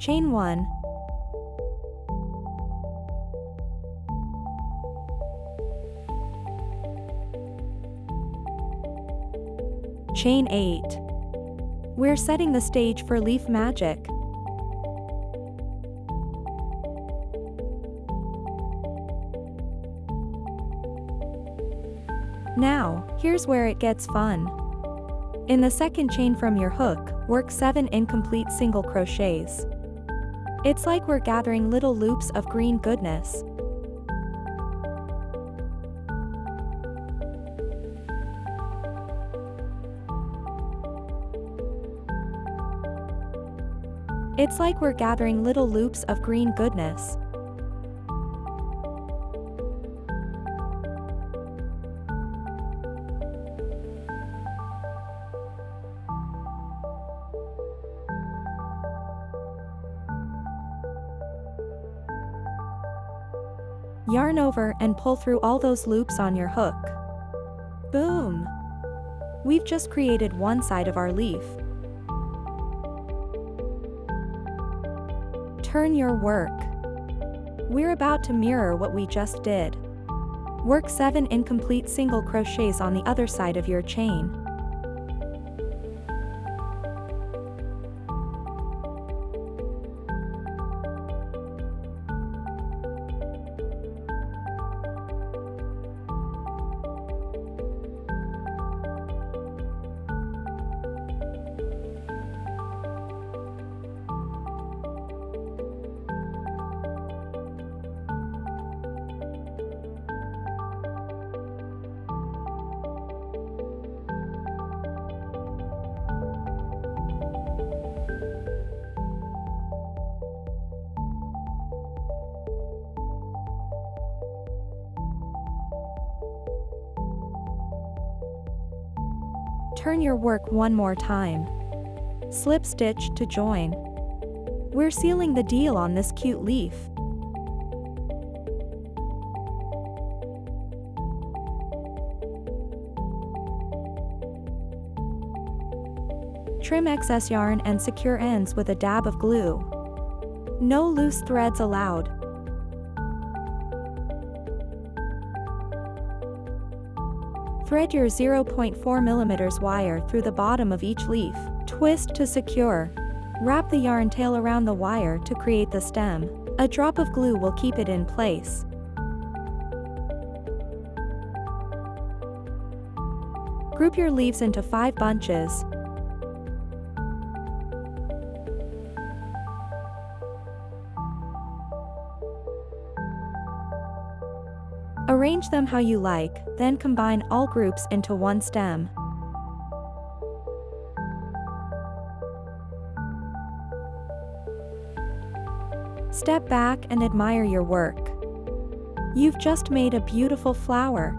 Chain 1. Chain 8. We're setting the stage for leaf magic. Now, here's where it gets fun. In the second chain from your hook, work 7 incomplete single crochets. It's like we're gathering little loops of green goodness. It's like we're gathering little loops of green goodness. Yarn over and pull through all those loops on your hook. Boom! We've just created one side of our leaf. Turn your work. We're about to mirror what we just did. Work 7 incomplete single crochets on the other side of your chain. Turn your work one more time. Slip stitch to join. We're sealing the deal on this cute leaf. Trim excess yarn and secure ends with a dab of glue. No loose threads allowed. Thread your 0.4 mm wire through the bottom of each leaf. Twist to secure. Wrap the yarn tail around the wire to create the stem. A drop of glue will keep it in place. Group your leaves into 5 bunches. Arrange them how you like, then combine all groups into one stem. Step back and admire your work. You've just made a beautiful flower.